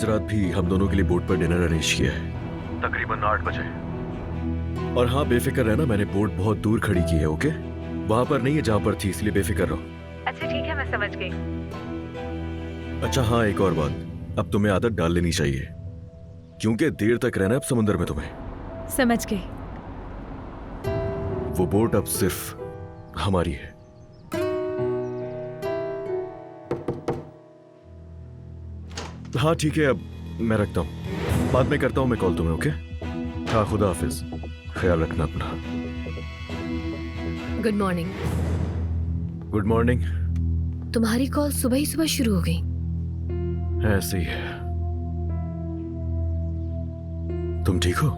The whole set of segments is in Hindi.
आज रात भी हम दोनों के लिए बोट पर डिनर अरेंज किया है, तकरीबन 8 बजे। और हाँ, बेफिक्र रहना, मैंने बोट बहुत दूर खड़ी की है, ओके? वहां पर नहीं है जहां पर थी, इसलिए बेफिक्र रहो। अच्छा ठीक है, मैं समझ गई। अच्छा हाँ, एक और बात, अब तुम्हें आदत डाल लेनी चाहिए, क्योंकि देर तक रहना है अब समुद्र में तुम्हें। समझ गई। वो बोट अब सिर्फ हमारी है। हाँ ठीक है, अब मैं रखता हूँ, बाद में करता हूँ मैं कॉल तुम्हें, ओके? हाँ, खुदा हाफिज, ख्याल रखना अपना। Good morning. Good morning. तुम्हारी कॉल सुबह ही सुबह शुरू हो गई। ऐसे ही है। तुम ठीक हो?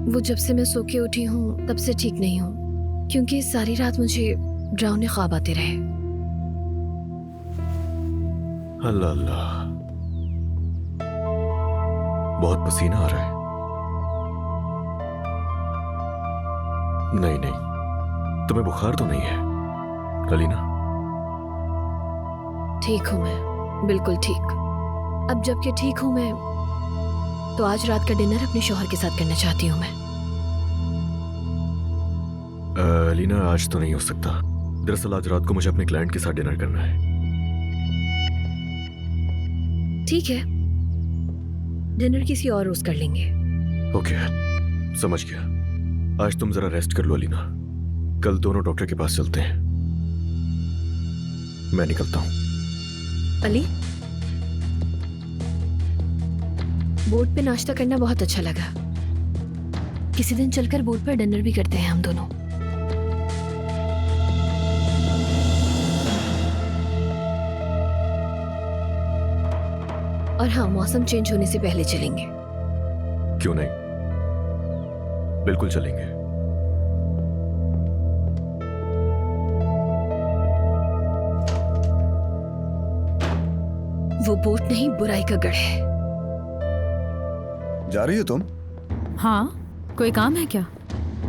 वो जब से मैं सो के उठी हूँ तब से ठीक नहीं हूँ, क्योंकि सारी रात मुझे डरावने ख्वाब आते रहे। अल्लाह अल्लाह, बहुत पसीना आ रहा है। नहीं नहीं, तुम्हें बुखार तो नहीं है अलीना? ठीक हूँ मैं, बिल्कुल ठीक। अब जबकि ठीक हूँ मैं, तो आज रात का डिनर अपने शौहर के साथ करना चाहती हूँ मैं। अलीना, आज तो नहीं हो सकता। दरअसल आज रात को मुझे अपने क्लाइंट के साथ डिनर करना है। ठीक है, डिनर किसी और रोज कर लेंगे। ओके, समझ गया। आज तुम जरा रेस्ट कर लो अलीना, कल दोनों डॉक्टर के पास चलते हैं। मैं निकलता हूं। अली, बोट पे नाश्ता करना बहुत अच्छा लगा। किसी दिन चलकर बोट पर डिनर भी करते हैं हम दोनों। और हाँ, मौसम चेंज होने से पहले चलेंगे। क्यों नहीं, बिल्कुल चलेंगे। वो बोट नहीं, बुराई का गढ़ है। जा रही हो तुम? हाँ, कोई काम है क्या?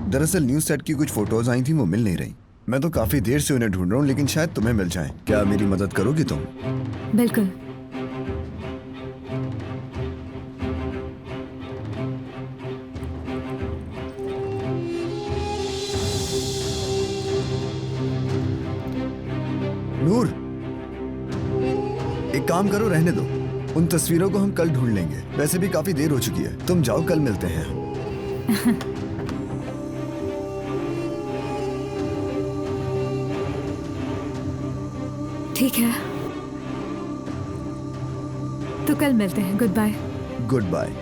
दरअसल न्यूज सेट की कुछ फोटोज आई थी, वो मिल नहीं रही। मैं तो काफी देर से उन्हें ढूंढ रहा हूँ, लेकिन शायद तुम्हें मिल जाएं। क्या मेरी मदद करोगी तुम? बिल्कुल। नूर, एक काम करो, रहने दो। उन तस्वीरों को हम कल ढूंढ लेंगे। वैसे भी काफी देर हो चुकी है। तुम जाओ, कल मिलते हैं। ठीक है, तो कल मिलते हैं। Good bye. Good bye.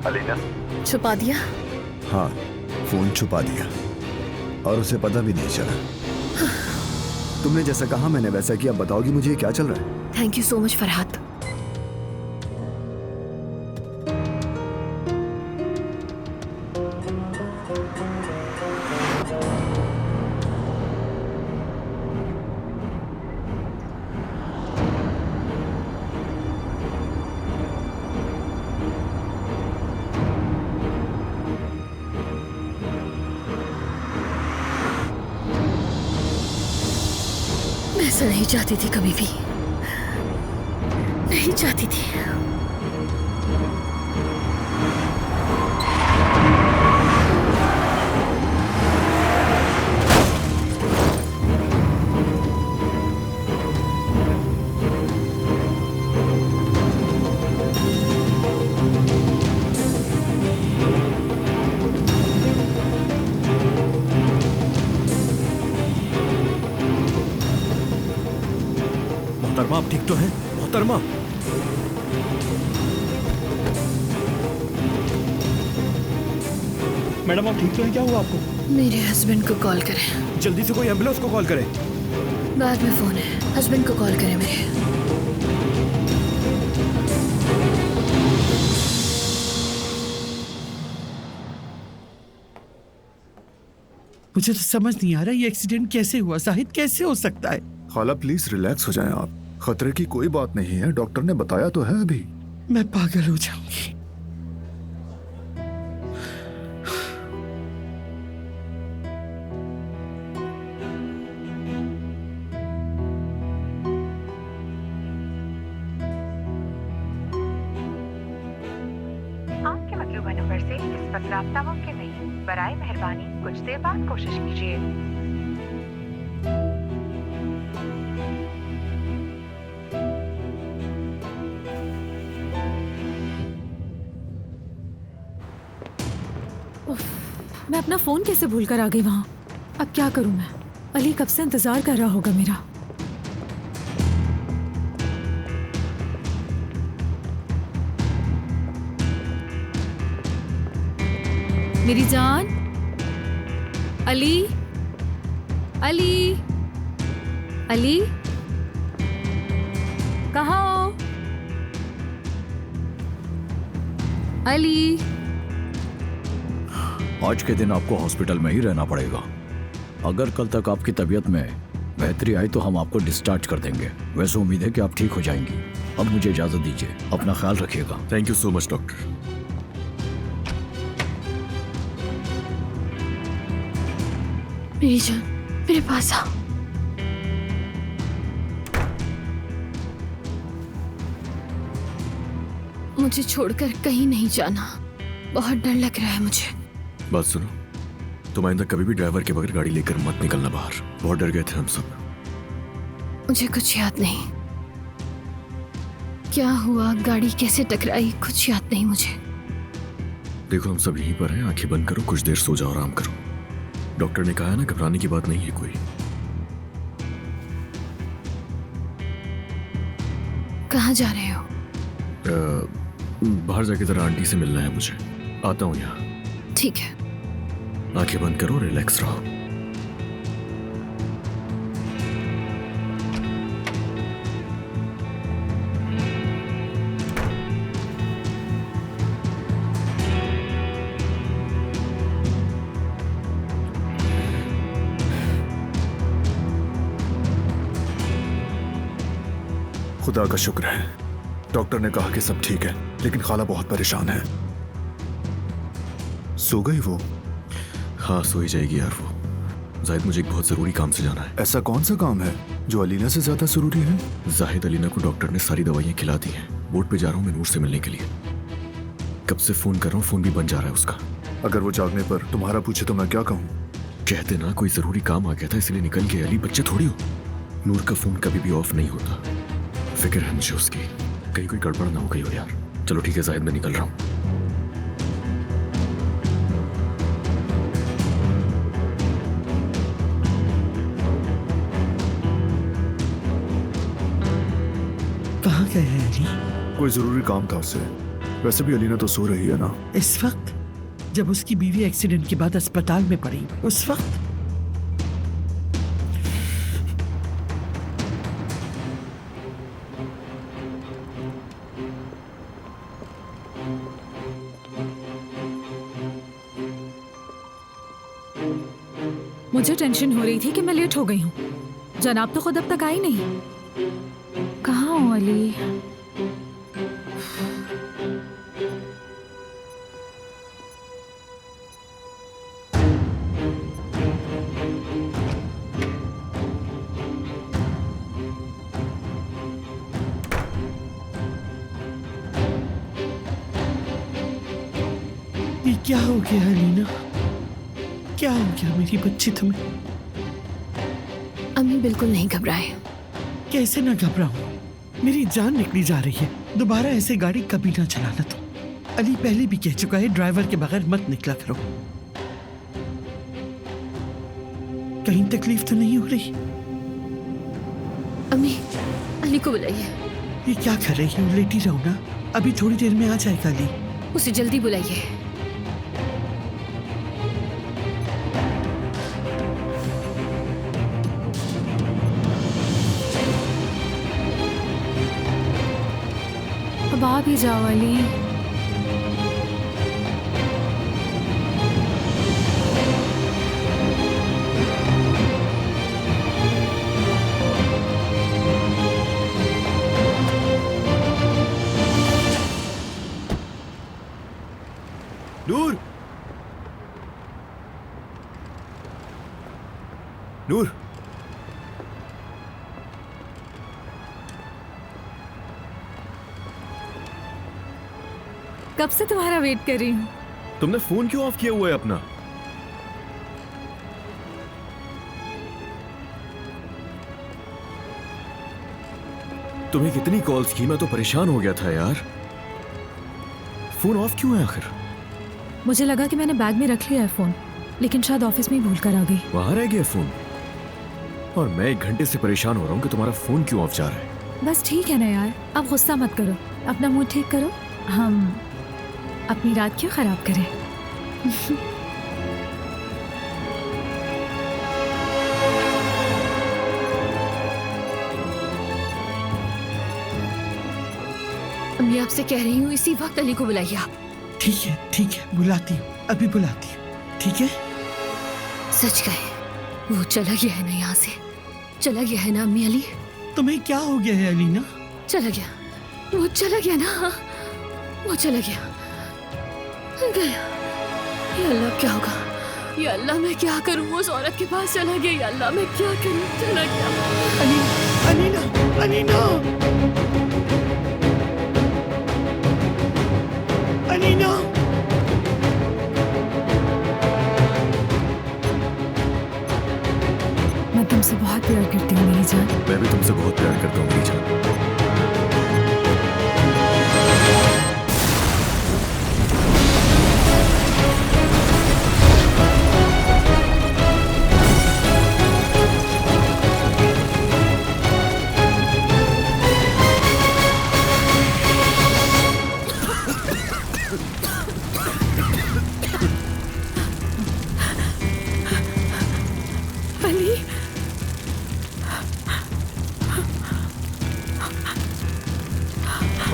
Alina, छुपा दिया? हाँ, फोन छुपा दिया और उसे पता भी नहीं चला। तुमने जैसा कहा मैंने वैसा किया। बताओगी मुझे क्या चल रहा है? Thank you so much Farhad. मैं ऐसा नहीं चाहती थी, कभी भी नहीं चाहती थी। मोहतरमा, आप ठीक तो हैं? मोहतरमा, मैडम आप ठीक तो हैं? क्या हुआ आपको? मेरे हस्बैंड को कॉल करें। जल्दी से कोई एम्बुलेंस को कॉल करें। बाद में फोन है, हस्बैंड को कॉल करें मेरे। मुझे तो समझ नहीं आ रहा ये एक्सीडेंट कैसे हुआ। जाहिद, कैसे हो सकता है? खाला प्लीज रिलैक्स हो जाएं आप। खतरे की कोई बात नहीं है, डॉक्टर ने बताया तो है अभी। मैं पागल हो जाऊंगी। पर राब्ता मुमकिन नहीं। बराए मेहरबानी कुछ देर बाद कोशिश कीजिए। मैं अपना फोन कैसे भूल कर आ गई वहाँ? अब क्या करूँ मैं? अली कब से इंतजार कर रहा होगा मेरा। मेरी जान, अली, अली, अली, कहाँ हो? अली। आज के दिन आपको हॉस्पिटल में ही रहना पड़ेगा। अगर कल तक आपकी तबीयत में बेहतरी आई तो हम आपको डिस्चार्ज कर देंगे। वैसे उम्मीद है कि आप ठीक हो जाएंगी। अब मुझे इजाजत दीजिए, अपना ख्याल रखिएगा। Thank you so much doctor. मेरी जान, मेरे पास आओ। मुझे छोड़कर कहीं नहीं जाना, बहुत डर लग रहा है मुझे। बात सुनो, तुम आइंदा कभी भी ड्राइवर के बगैर गाड़ी लेकर मत निकलना बाहर। बहुत डर गए थे हम सब। मुझे कुछ याद नहीं, क्या हुआ, गाड़ी कैसे टकराई, कुछ याद नहीं मुझे। देखो हम सब यहीं पर हैं, आंखें बंद करो, कुछ देर सो जाओ, आराम करो। डॉक्टर ने कहा है ना, घबराने की बात नहीं है कोई। कहाँ जा रहे हो? बाहर जाके जरा आंटी से मिलना है मुझे। आता हूँ यहाँ। ठीक है। आंखें बंद करो, रिलैक्स रहो। खुदा का शुक्र है, डॉक्टर ने कहा कि सब ठीक है, लेकिन खाला बहुत परेशान है। सो गई वो? हाँ सो ही जाएगी यार वो। जाहिद मुझे एक बहुत जरूरी काम से जाना है। ऐसा कौन सा काम है जो अलीना से ज्यादा जरूरी है? जाहिद अलीना को डॉक्टर ने सारी दवाइयाँ खिला दी हैं। बोर्ड पे जा रहा हूँ मैं नूर से मिलने के लिए। कब से फोन कर रहा हूँ, फोन भी बंद जा रहा है उसका। अगर वो जागने पर तुम्हारा पूछे तो मैं क्या कहूँ? कहते ना कोई जरूरी काम आ गया था इसलिए निकल गए। अली बच्चे थोड़ी हो। नूर का फोन कभी भी ऑफ नहीं होता। फिक्र है मुझे उसकी, कहीं कोई गड़बड़ ना हो गई हो यार। चलो ठीक है जाहिद, मैं निकल रहा हूँ। कहाँ गए हैं अली? कोई जरूरी काम था उससे। वैसे भी अलीना तो सो रही है ना। इस वक्त जब उसकी बीवी एक्सीडेंट के बाद अस्पताल में पड़ी, उस वक्त? मुझे टेंशन हो रही थी कि मैं लेट हो गई हूँ। जनाब तो खुद अब तक आई नहीं। कहाँ हो अली? ये क्या हो गया अलीना? क्या हो गया मेरी बच्ची तुम्हें? अम्मी बिल्कुल नहीं घबराए। कैसे ना घबराऊं? मेरी जान निकली जा रही है। दोबारा ऐसे गाड़ी कभी ना चलाना तुम। अली पहले भी कह चुका है ड्राइवर के बगैर मत निकला करो। कहीं तकलीफ तो नहीं हो रही? अम्मी, अली को बुलाइए। ये क्या कर रही हो? लेटी रहो ना, अभी थोड़ी देर में आ जाएगा अली। उसे जल्दी बुलाइए। अब आ भी जाओ अली। नूर, नूर, कब से तुम्हारा वेट कर रही हूँ। तुमने फोन क्यों ऑफ किया हुआ है अपना? तुम्हें कितनी कॉल्स की, मैं तो परेशान हो गया था यार। फोन ऑफ क्यों है आखिर? मुझे लगा कि मैंने बैग में रख लिया है फोन, लेकिन शायद ऑफिस में ही भूल कर आ गई। वहां रह गया फोन, और मैं 1 घंटे से परेशान हो रहा हूं कि तुम्हारा फोन क्यों ऑफ जा रहा है। बस ठीक है ना यार, अब गुस्सा मत करो, अपना मूड ठीक करो। हम अपनी रात क्यों खराब करें? मैं आपसे कह रही हूँ इसी वक्त अली को बुलाइए आप। ठीक है, बुलाती हूँ, अभी बुलाती हूँ, ठीक है? सच कहे, वो चला गया है ना यहाँ से, चला गया है ना अम्मी अली? तुम्हें क्या हो गया है अलीना? चला गया, वो चला गया ना, वो चला गया, गया। या अल्लाह क्या होगा? या अल्लाह मैं क्या करूँ? उस औरत के पास चला गया, या अल्लाह मैं क्या करूँ? चला गया। अलीना, मैं तुमसे बहुत प्यार करती हूँ मेरी जान। मैं भी तुमसे बहुत प्यार करता हूँ मेरी जान। अली,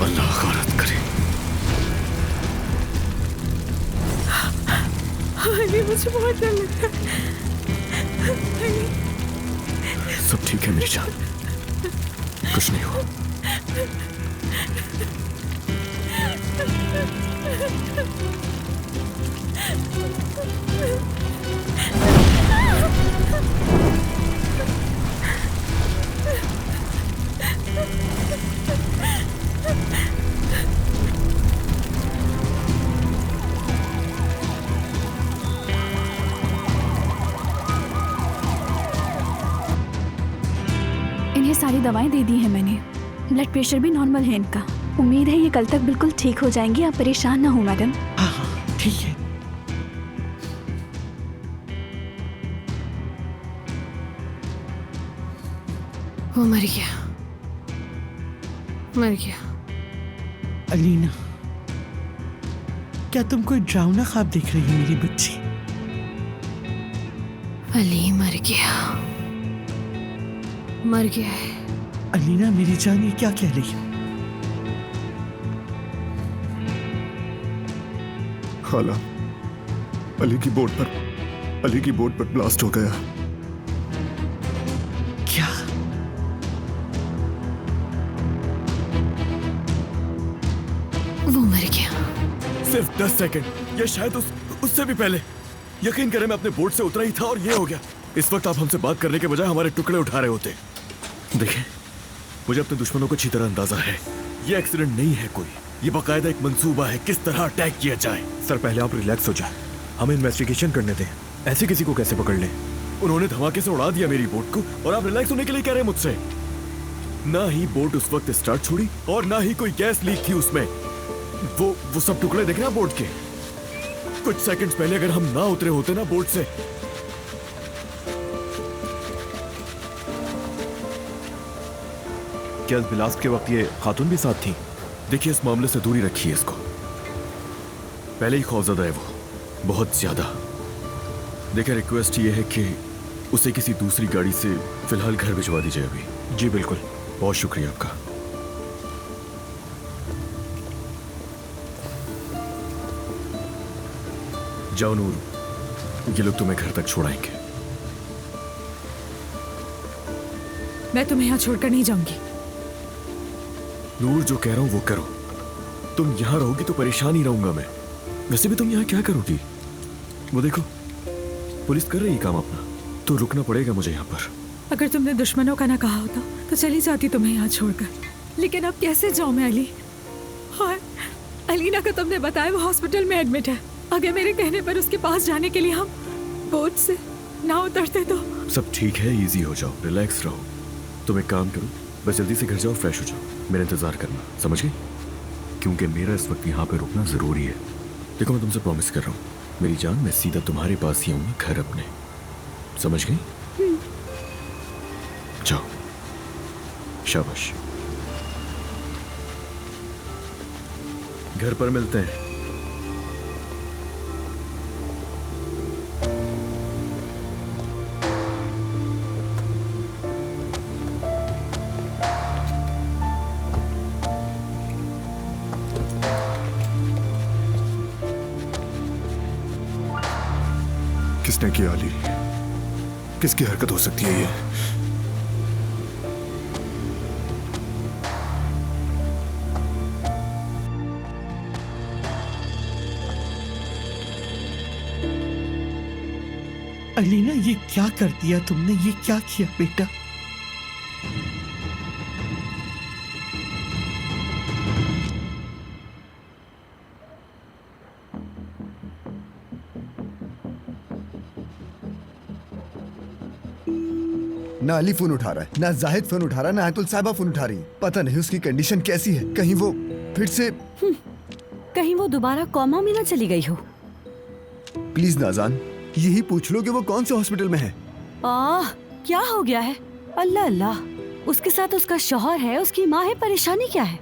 अल्लाह खैरत करे। अली मुझे बहुत डर लगता है। सब ठीक है मेरी जान, कुछ नहीं हुआ। इन्हें सारी दवाएं दे दी हैं मैंने, ब्लड प्रेशर भी नॉर्मल है इनका। उम्मीद है ये कल तक बिल्कुल ठीक हो जाएंगी, आप परेशान ना हो मैडम। हाँ, ठीक है। वो मर गया, मर गया। अलीना, क्या तुम कोई डरावना ख्वाब देख रही हो मेरी बच्ची? अली मर गया, मर गया है। अलीना मेरी जान, ये क्या कह रही हो? खाला, अली की बोट पर ब्लास्ट हो गया। क्या? वो मर गया। सिर्फ 10 सेकंड, या शायद उससे भी पहले। यकीन करें मैं अपने बोट से उतरा ही था और ये हो गया। इस वक्त आप हमसे बात करने के बजाय हमारे टुकड़े उठा रहे होते। देखें, मुझे अपने दुश्मनों को अच्छी तरह अंदाजा है। ये एक्सीडेंट नहीं है कोई, ये बाकायदा एक मंसूबा है किस तरह अटैक किया जाए। सर पहले आप रिलैक्स हो जाए, हमें इन्वेस्टिगेशन करने दें। ऐसे किसी को कैसे पकड़ लें? उन्होंने धमाके से उड़ा दिया मेरी बोट को और आप रिलैक्स होने के लिए कह रहे हैं मुझसे। ना ही बोट उस वक्त स्टार्ट छोड़ी और ना ही कोई गैस लीक थी उसमें। वो सब टुकड़े देख रहे हैं बोट के। कुछ सेकंड्स पहले अगर हम ना उतरे होते ना बोट से, क्या ब्लास्ट के वक्त ये खातून भी साथ थी? देखिए इस मामले से दूरी रखिए इसको। पहले ही खौफजदा है वो, बहुत ज्यादा। देखिए रिक्वेस्ट ये है कि उसे किसी दूसरी गाड़ी से फिलहाल घर भिजवा दीजिए अभी। जी बिल्कुल। बहुत शुक्रिया आपका। जाओ नूर, ये लोग तुम्हें घर तक छोड़ाएंगे। मैं तुम्हें यहाँ छोड़कर नहीं जाऊंगी। नूर जो कह रहा हूं वो करो। तुम यहाँ रहोगी तो परेशान ही रहूंगा मैं। वैसे भी तुम यहाँ क्या करोगी? वो देखो पुलिस कर रही है काम अपना, तो रुकना पड़ेगा मुझे यहाँ पर। अगर तुमने दुश्मनों का ना कहा होता तो चली जाती तुम्हें यहाँ छोड़कर, लेकिन अब कैसे जाऊं मैं अली? और अलीना को तुमने बताया वो हॉस्पिटल में एडमिट है। अगर मेरे कहने पर उसके पास जाने के लिए हम बोट से ना उतरते तो। सब ठीक है, इजी हो जाओ, रिलैक्स रहो। तुम एक काम करो, बस जल्दी से घर जाओ, फ्रेश हो जाओ, मेरा इंतजार करना, समझ गई? क्योंकि मेरा इस वक्त यहाँ पे रुकना जरूरी है। देखो मैं तुमसे प्रॉमिस कर रहा हूँ, मेरी जान, मैं सीधा तुम्हारे पास ही आऊंगा, घर अपने, समझ गई? जाओ, शाबाश। घर पर मिलते हैं। किसने किया अली? किसकी हरकत हो सकती है ये? अलीना, ये क्या कर दिया तुमने? ये क्या किया बेटा? ना अली फोन उठा रहा है, ना जाहिद फोन उठा रहा है, ना अतुल साहिबा फोन उठा रही है। पता नहीं उसकी कंडीशन कैसी है, कहीं वो फिर से कहीं वो दोबारा कोमा में ना चली गई हो। प्लीज नाजान, यही पूछ लो कि वो कौन से हॉस्पिटल में है। क्या हो गया है? अल्लाह अल्लाह, उसके साथ उसका शौहर है, उसकी माँ है, परेशानी क्या है?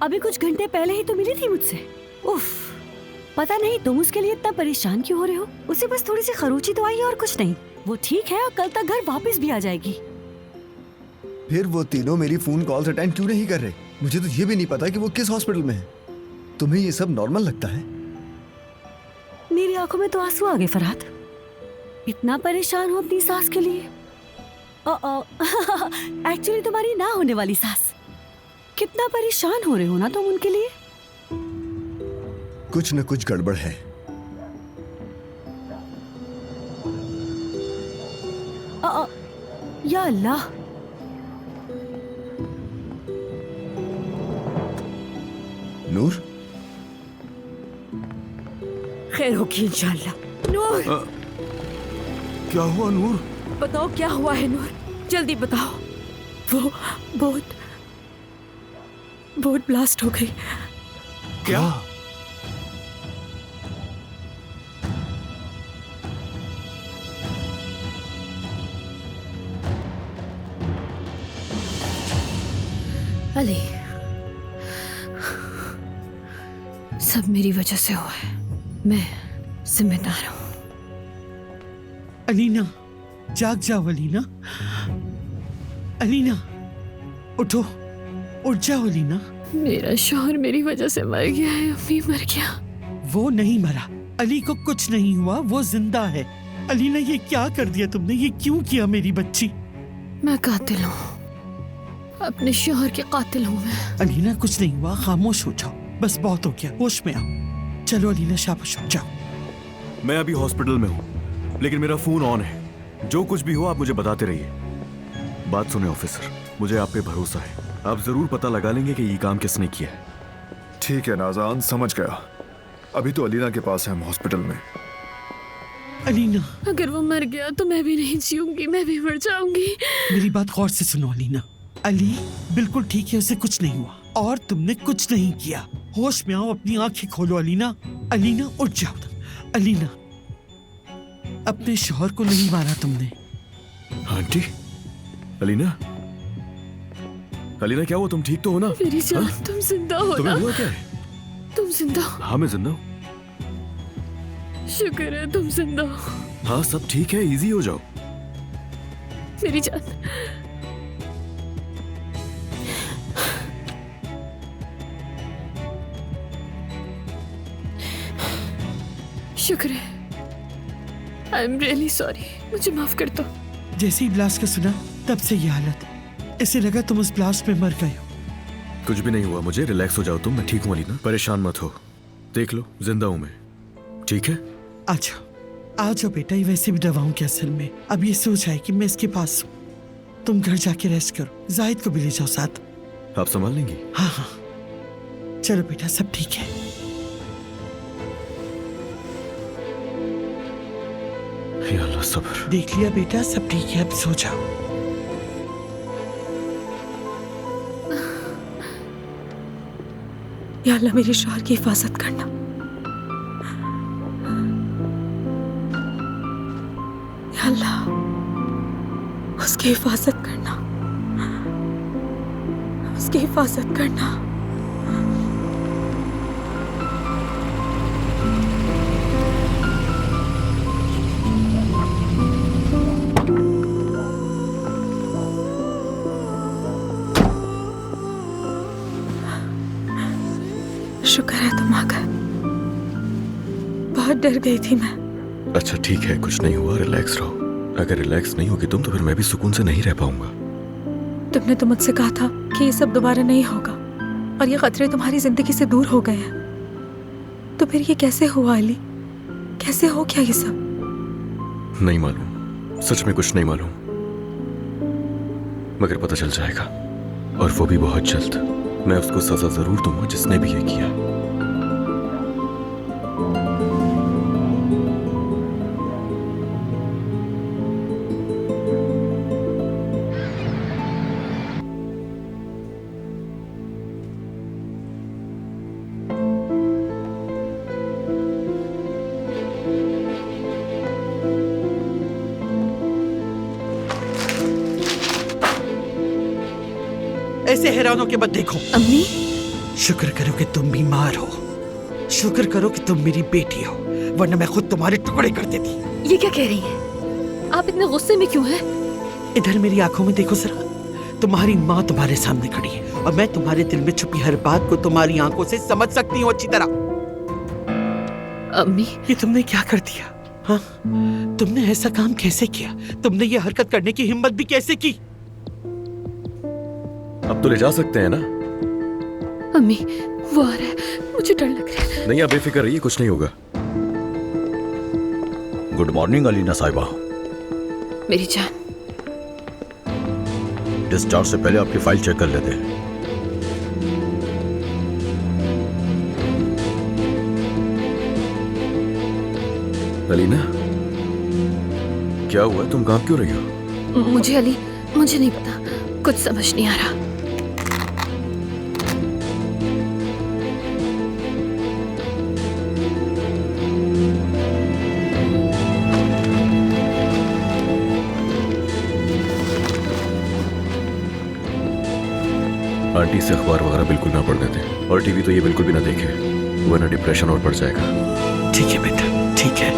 अभी कुछ घंटे पहले ही तो मिली थी मुझसे। उफ, पता नहीं तुम उसके लिए इतना परेशान क्यों हो रहे हो? उसे बस थोड़ी सी खरोची तो आई है और कुछ नहीं। वो ठीक है और कल तक घर वापस भी आ जाएगी। फिर वो तीनों मेरी फोन कॉल्स अटेंड क्यों नहीं कर रहे? मुझे तो ये भी नहीं पता कि वो किस हॉस्पिटल में है। तुम्हें ये सब नॉर्मल लगता है? मेरी आंखों में तो आंसू आ गए फरहाद। इतना परेशान हो अपनी सास के लिए? एक्चुअली तुम्हारी ना होने वाली सास। कितना परेशान हो रहे हो ना तुम उनके लिए। कुछ न कुछ गड़बड़ है। या अल्लाह, नूर, खैर होगी इंशाल्लाह। नूर, क्या हुआ नूर? बताओ क्या हुआ है नूर, जल्दी बताओ। वो बोट ब्लास्ट हो गई। क्या? अली, सब मेरी वजह से हुआ है, मैं जिम्मेदार हूँ। अलीना, जाग जाओ अलीना। अलीना, उठो, उठ जाओ अलीना। मेरा शौहर मेरी वजह से मर गया है, अम्मी मर गया। वो नहीं मरा, अली को कुछ नहीं हुआ, वो जिंदा है। अलीना, ये क्या कर दिया तुमने? ये क्यों किया मेरी बच्ची? मैं कातिल हूँ, अपने शौहर के कातिल हूँ मैं। अलीना, कुछ नहीं हुआ, खामोश हो जाओ, बस बहुत हो गया, होश में आओ। चलो अलीना, शाबाश हो जाओ। मैं अभी हॉस्पिटल में हूँ, लेकिन मेरा फोन ऑन है। जो कुछ भी हो आप मुझे बताते रहिए। बात सुने ऑफिसर, मुझे आप पे भरोसा है, आप जरूर पता लगा लेंगे कि ये काम किसने किया है। ठीक है नाजान, समझ गया। अभी तो अलीना के पास है हम हॉस्पिटल में। अलीना, अगर वो मर गया तो मैं भी नहीं जीऊंगी, मैं भी मर जाऊंगी। मेरी बात गौर से सुनो अलीना। अली बिल्कुल ठीक है, उसे कुछ नहीं हुआ और तुमने कुछ नहीं किया। होश में आओ, अपनी आंखें खोलो अलीना। अलीना, उठ जाओ। अलीना, अपने शौहर को नहीं मारा तुमने। आंटी, अलीना, अलीना क्या हुआ? तुम ठीक तो हो ना? मेरी जान, तुम जिंदा हो ना? तुम्हें हुआ क्या है? तुम जिंदा हो? हाँ मैं जिंदा हूँ। शुक्र है तुम जिंदा हो। हाँ सब ठीक है, इजी हो जाओ। मेरी जान, शुक्र है। आई एम रियली सॉरी, मुझे माफ कर दो। जैसे ही ब्लास्ट का सुना तब से ये हालत। इसे लगा तुम उस ब्लास्ट में मर गए हो। कुछ भी नहीं हुआ मुझे, रिलैक्स हो जाओ तुम, मैं ठीक हूँ अलीना, परेशान मत हो। देख लो जिंदा हूँ मैं, ठीक है? आ जाओ बेटा, ये वैसे भी दवाओं के असर में अब ये सोच है कि मैं इसके पास हूँ। तुम घर जाके रेस्ट करो, जाहिद को भी ले जाओ साथ। आप संभाल लेंगी? हाँ हाँ, चलो बेटा, सब ठीक है। अल्लाह सब्र। देख लिया बेटा, सब ठीक है, अब सो जाओ। या अल्लाह मेरे शौहर की हिफाजत करना। या अल्लाह उसकी हिफाजत करना, उसकी हिफाजत करना। शुक्र है तुम आ गए, बहुत डर गई थी मैं। अच्छा ठीक है, कुछ नहीं हुआ, रिलैक्स रहो। अगर रिलैक्स नहीं होगी तुम तो फिर मैं भी सुकून से नहीं रह पाऊंगा। तुमने तो मुझसे कहा था कि ये सब दोबारा नहीं होगा और ये खतरे तुम्हारी जिंदगी से दूर हो गए हैं, तो फिर ये कैसे हुआ अली? कैसे हो गया ये सब? नहीं मालूम, सच में कुछ नहीं मालूम, मगर पता चल जाएगा, और वो भी बहुत जल्द। मैं उसको सजा जरूर दूंगा जिसने भी ये किया। ऐसे हैरानों के बाद देखो। अम्मी, शुक्र करो कि तुम बीमार हो, शुक्र करो कि तुम मेरी बेटी हो, वरना मैं खुद तुम्हारे टुकड़े कर देती। ये क्या कह रही हैं? आप इतने गुस्से में क्यों हैं? इधर मेरी आंखों में देखो जरा, तुम्हारी माँ तुम्हारे सामने खड़ी है और मैं तुम्हारे दिल में छुपी हर बात को तुम्हारी आंखों से समझ सकती हूँ अच्छी तरह। अम्मी, ये तुमने क्या कर दिया? हाँ, तुमने ऐसा काम कैसे किया? तुमने ये हरकत करने की हिम्मत भी कैसे की? अब तो ले जा सकते हैं ना? अम्मी वो आ रहा है, मुझे डर लग रहा है। नहीं, आप बेफिक्र रहिए, कुछ नहीं होगा। गुड मॉर्निंग अलीना साहिबा। मेरी जान, डिस्चार्ज से पहले आपकी फाइल चेक कर लेते हैं। अलीना, क्या हुआ? तुम कांप क्यों रही हो? मुझे अली, मुझे नहीं पता, कुछ समझ नहीं आ रहा। आंटी से अखबार वगैरह बिल्कुल ना पढ़ने दें, और टीवी तो ये बिल्कुल भी ना देखे, वरना डिप्रेशन और बढ़ जाएगा। ठीक है बेटा, ठीक है।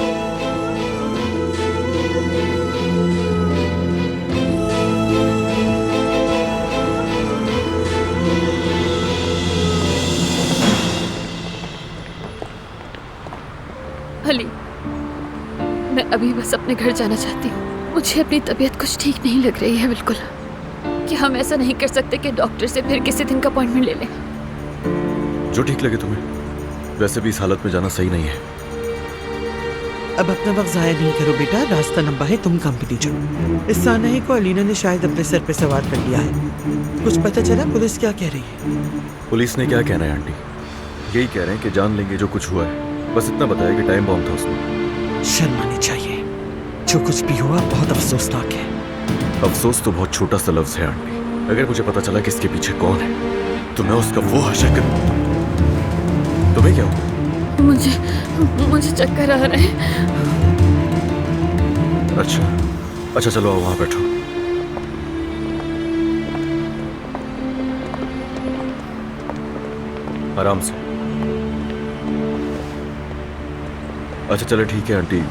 अली, मैं अभी बस अपने घर जाना चाहती हूँ। मुझे अपनी तबीयत कुछ ठीक नहीं लग रही है बिल्कुल। कि हम ऐसा नहीं कर सकते कि डॉक्टर से फिर किसी दिन का अपॉइंटमेंट ले लें? जो ठीक लगे तुम्हें, वैसे भी इस हालत में जाना सही नहीं है। अब अपना वक्त जाया नहीं करो बेटा, रास्ता लंबा है, तुम कंपनी चलो। इस सानही को अलीना ने शायद अपने सर पे सवार कर लिया है। कुछ पता चला पुलिस क्या कह रही है? पुलिस ने क्या कहना है आंटी, यही कह रहे हैं कि जान लेंगे जो कुछ हुआ है। बस इतना बताया कि टाइम बॉम्ब था उसमें। शर्म आनी चाहिए, जो कुछ भी हुआ बहुत अफसोसनाक है। अफसोस तो बहुत छोटा सा लफ्ज है आंटी। अगर मुझे पता चला कि इसके पीछे कौन है, तो मैं उसका वो हशर कर। तुम्हें क्या हुआ? मुझे चक्कर आ रहे हैं। अच्छा चलो आओ, वहां बैठो। आराम से। अच्छा चलो ठीक है आंटी,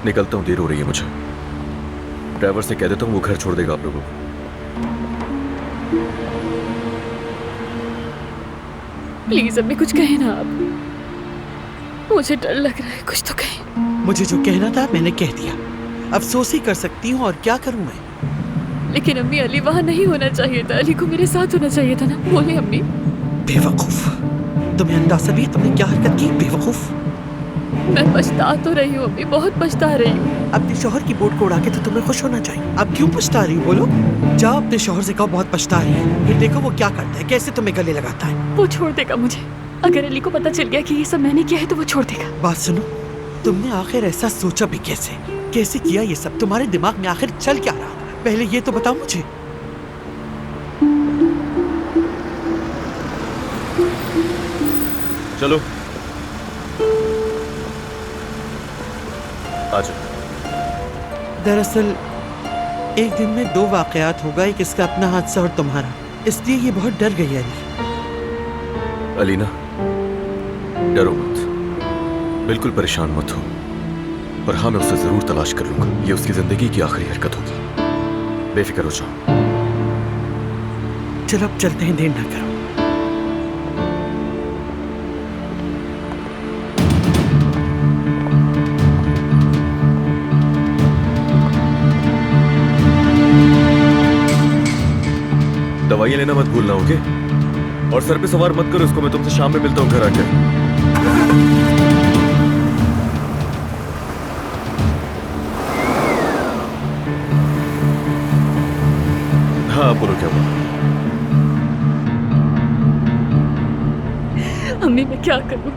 निकलता हूँ, देर हो रही है मुझे। ड्राइवर से कह देता हूँ वो घर छोड़ देगा आप लोगों को। प्लीज अम्मी कुछ कहे ना आप, मुझे डर लग रहा है, कुछ तो कहे। मुझे जो कहना था मैंने कह दिया, अफसोस ही कर सकती हूँ, और क्या करूँ मैं? लेकिन अम्मी अली वहाँ नहीं होना चाहिए था, अली को मेरे साथ होना चाहिए था ना। बोले अम्मी। बेवकूफ, तुम्हें अंदाजा भी है तुमने क्या हरकत की? बेवकूफ। मैं पछता तो रही हूँ अम्मी, बहुत पछता रही हूँ। अपने शौहर की बोट को उड़ा के तो तुम्हें खुश होना चाहिए। अब क्यों पछता रही हो? बोलो, जाओ अपने शौहर से कहो बहुत पछता रही है। फिर देखो वो क्या करता है, कैसे तुम्हें गले लगाता है। वो छोड़ देगा मुझे। अगर अली को पता चल गया कि ये सब मैंने किया है तो वो छोड़ देगा। बात सुनो, तुमने आखिर ऐसा सोचा भी कैसे? कैसे किया ये सब? तुम्हारे दिमाग में आखिर चल क्या रहा? पहले ये तो बताओ मुझे। चलो आ जाओ। दरअसल एक दिन में 2 वाकयात होगा, एक इसका अपना हादसा और तुम्हारा, इसलिए ये बहुत डर गई अली। अलीना, डरो मत, बिल्कुल परेशान मत हो। और हाँ, मैं उसे जरूर तलाश कर लूंगा। ये उसकी जिंदगी की आखिरी हरकत होगी, बेफिक्र हो जाओ। चलो अब चलते हैं, देर ना करो। दवाइयाँ लेना मत भूलना, ओके? और सर पे सवार मत करो इसको। मैं तुमसे शाम में मिलता हूँ घर आके। हाँ, बोलो क्या बोलो। अम्मी मैं क्या करूं?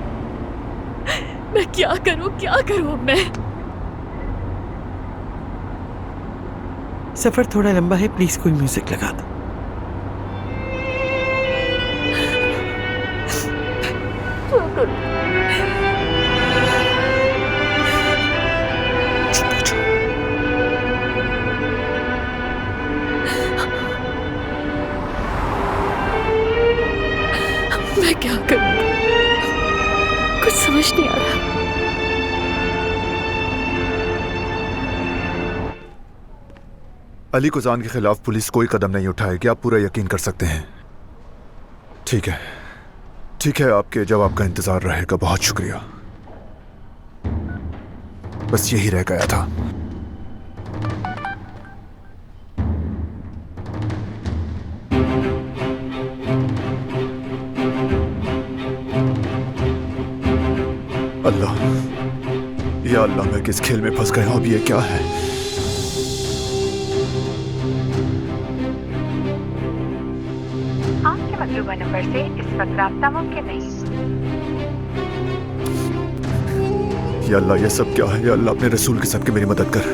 मैं क्या करूं अब मैं? सफर थोड़ा लंबा है, प्लीज कोई म्यूजिक लगा दो। मैं क्या करूं? कुछ समझ नहीं आ रहा। अली कुजान के खिलाफ पुलिस कोई कदम नहीं उठाएगी, आप पूरा यकीन कर सकते हैं। ठीक है, ठीक है, आपके जवाब का इंतजार रहेगा। बहुत शुक्रिया। बस यही रह गया था। अल्लाह, या अल्लाह, मैं किस खेल में फंस गया? अब ये क्या है? आपके मतलूबा नंबर से इस वक्त राब्ता मुमकिन नहीं। या अल्लाह, ये सब क्या है? या अल्लाह, अपने रसूल के सदके मेरी मदद कर।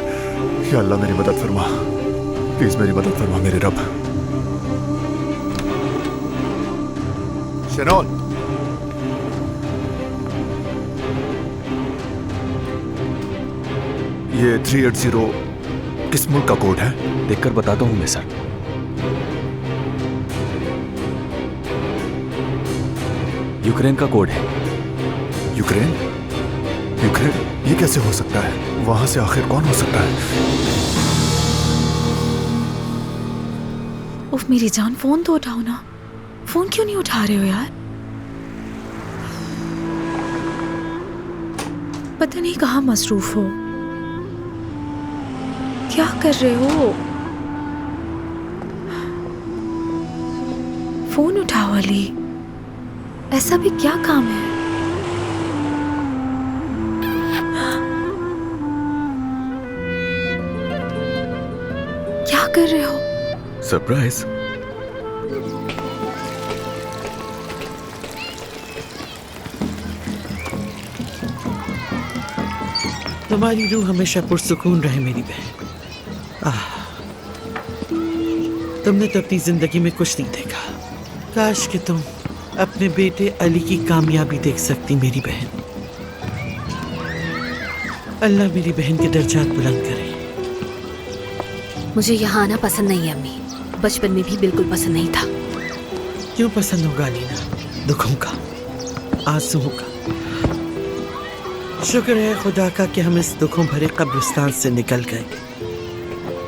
या अल्लाह, मेरी मदद फरमा, प्लीज मेरी मदद फरमा मेरे रब। शनौन, ये 380 किस मुल्क का कोड है? देखकर बताता हूँ मैं सर। यूक्रेन का कोड है। यूक्रेन? यूक्रेन? ये कैसे हो सकता है? वहां से आखिर कौन हो सकता है? उफ मेरी जान, फोन तो उठाओ ना। फोन क्यों नहीं उठा रहे हो यार? पता नहीं कहाँ मसरूफ हो। क्या कर रहे हो? फोन उठाओ अली, ऐसा भी क्या काम है? क्या कर रहे हो? सरप्राइज। तुम्हारी रूह हमेशा पुरसुकून रहे मेरी बहन। तुमने तो अपनी जिंदगी में कुछ नहीं देखा। काश कि तुम अपने बेटे अली की कामयाबी देख सकती मेरी बहन। अल्लाह मेरी बहन के दर्जात बुलंद करे। मुझे यहाँ आना पसंद नहीं है अम्मी, बचपन में भी बिल्कुल पसंद नहीं था। क्यों पसंद होगा अलीना? दुखों का, आंसुओं का। शुक्र है खुदा का कि हम इस दुखों भरे कब्रिस्तान से निकल गए।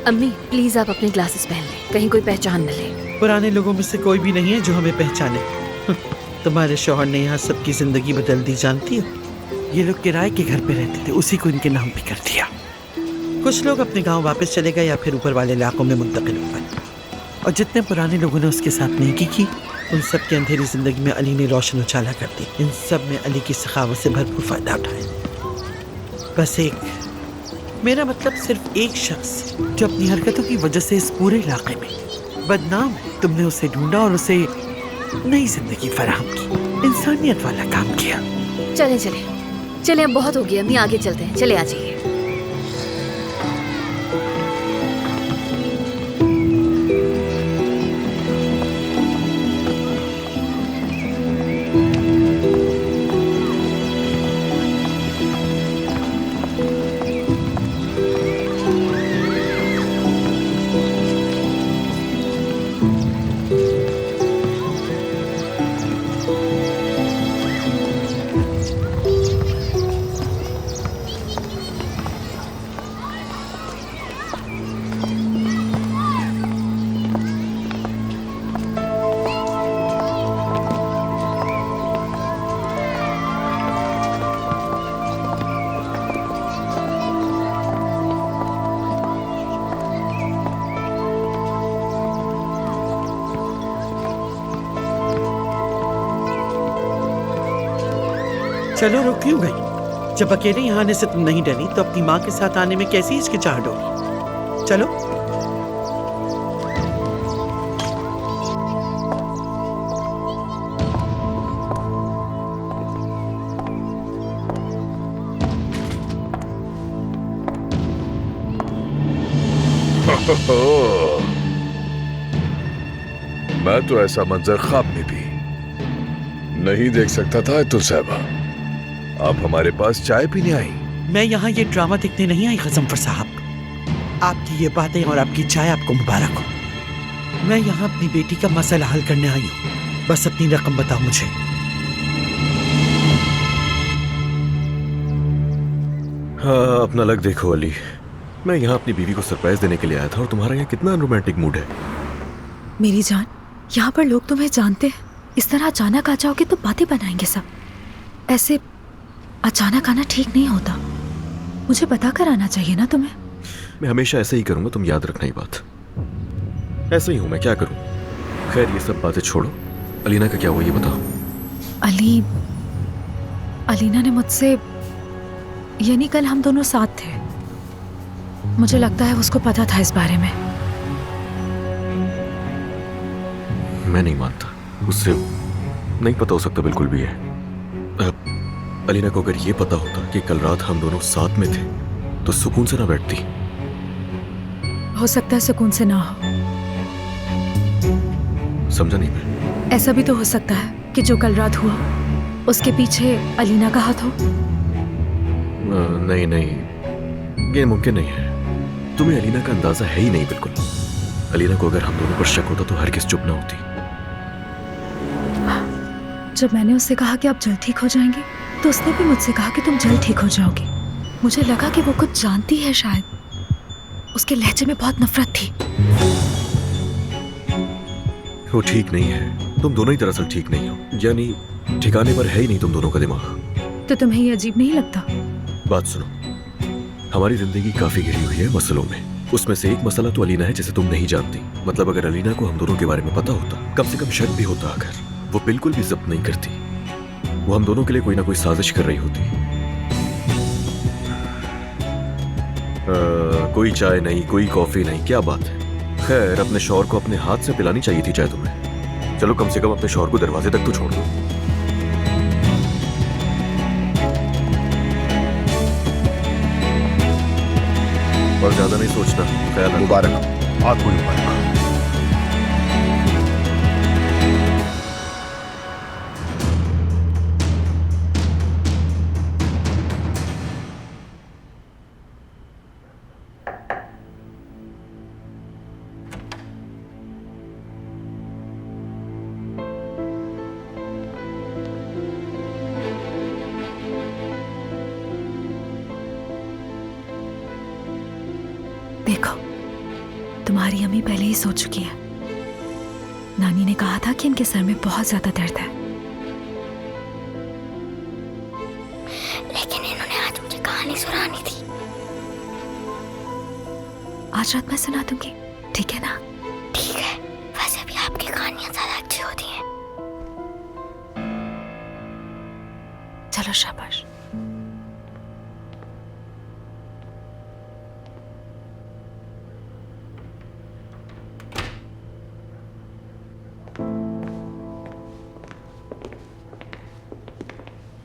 अम्मी प्लीज आप अपने ग्लासेस पहन लें, कहीं कोई पहचान न ले। पुराने लोगों में से कोई भी नहीं है जो हमें पहचाने। तुम्हारे शौहर ने यहाँ सबकी जिंदगी बदल दी, जानती हो? ये लोग किराए के घर पे रहते थे, उसी को इनके नाम पे कर दिया। कुछ लोग अपने गांव वापस चले गए या फिर ऊपर वाले इलाकों में मुंतकिल हो गए। और जितने पुराने लोगों ने उसके साथ नेकी की, उन सब की अंधेरी जिंदगी में अली ने रोशन उजाला कर दी। इन सब में अली की सखावत से भरपूर फायदा उठाया। बस एक, मेरा मतलब सिर्फ एक शख्स जो अपनी हरकतों की वजह से इस पूरे इलाके में बदनाम है। तुमने उसे ढूंढा और उसे नई जिंदगी फराहम की, इंसानियत वाला काम किया। चले चले चले अब बहुत हो गया अम्मी, आगे चलते हैं, चले आ जाइए। चलो रुक क्यों गई? जब अकेले यहाँ आने से तुम नहीं डरी तो अपनी माँ के साथ आने में कैसी हिचकिचाहट होगी? चलो। मैं तो ऐसा मंजर ख्वाब में भी नहीं देख सकता था। अतुल साहबा, आप हमारे पास चाय पीने आई? मैं यहाँ ये ड्रामा देखने नहीं आई गजनफर साहब। आपकी ये बातें और आपकी चाय आपको मुबारक हो। मैं यहाँ अपनी बेटी का मसला हल करने आई हूँ। बस अपनी रकम बताओ मुझे। हाँ, अपना लग देखो अली। मैं यहाँ अपनी बीवी को सरप्राइज देने के लिए आया था और तुम्हारा यहाँ कितना रोमांटिक मूड है। मेरी जान, यहाँ पर लोग तुम्हें जानते हैं, इस तरह अचानक आ जाओगे तो बातें बनाएंगे सब। ऐसे अचानक आना ठीक नहीं होता। मुझे बता कर आना चाहिए ना तुम्हें। मैं हमेशा ऐसे ही करूंगा, तुम याद रखना ही बात। ऐसे ही हूं मैं, क्या करूं। खैर ये सब बातें छोड़ो, अलीना का क्या हुआ ये बताओ। अलीना ने मुझसे, यानी कल हम दोनों साथ थे, मुझे लगता है उसको पता था इस बारे में। मैं नहीं मानता, उससे नहीं पता हो सकता बिल्कुल भी है। अलीना को अगर ये पता होता कि कल रात हम दोनों साथ में थे तो सुकून से ना बैठती। हो सकता है सुकून से ना हो। समझा नहीं मैं। ऐसा भी तो हो सकता है कि जो कल रात हुआ उसके पीछे अलीना का हाथ हो। नहीं नहीं, ये मुमकिन नहीं है। तुम्हें अलीना का अंदाजा है ही नहीं बिल्कुल। अलीना को अगर हम दोनों पर शक होता तो हरगिज़ चुप ना होती। जब मैंने उससे कहा कि आप जल्द ठीक हो जाएंगे तो उसने भी मुझसे कहा कि तुम जल्द ठीक हो जाओगे। मुझे लगा कि वो कुछ जानती है शायद। उसके लहजे में बहुत नफरत थी। वो ठीक नहीं है, तुम दोनों ही दरअसल ठीक नहीं हो, यानी ठिकाने पर है ही नहीं तुम दोनों का दिमाग। तो तुम्हें ये अजीब नहीं लगता? बात सुनो, हमारी जिंदगी काफी घिरी हुई है मसलों में। उसमें से एक मसला तो अलीना है जिसे तुम नहीं जानती। मतलब अगर अलीना को हम दोनों के बारे में पता होता, कम से कम शक भी होता, अगर वो बिल्कुल भी जब्त नहीं करती, वो हम दोनों के लिए कोई ना कोई साजिश कर रही होती। कोई चाय नहीं, कोई कॉफी नहीं, क्या बात है। खैर अपने शौहर को अपने हाथ से पिलानी चाहिए थी चाय तुम्हें। चलो कम से कम अपने शौहर को दरवाजे तक तो छोड़ दो। और ज्यादा नहीं सोचना, ख्याल रखो। मुबारक, आपको मुबारक। देखो, तुम्हारी अम्मी पहले ही सो चुकी है। नानी ने कहा था कि इनके सर में बहुत ज्यादा दर्द है। लेकिन इन्होंने आज मुझे कहानी सुनानी थी। आज रात मैं सुना दूंगी, ठीक है ना? ठीक है, वैसे भी आपकी कहानियां ज्यादा अच्छी होती हैं। चलो शाबाश।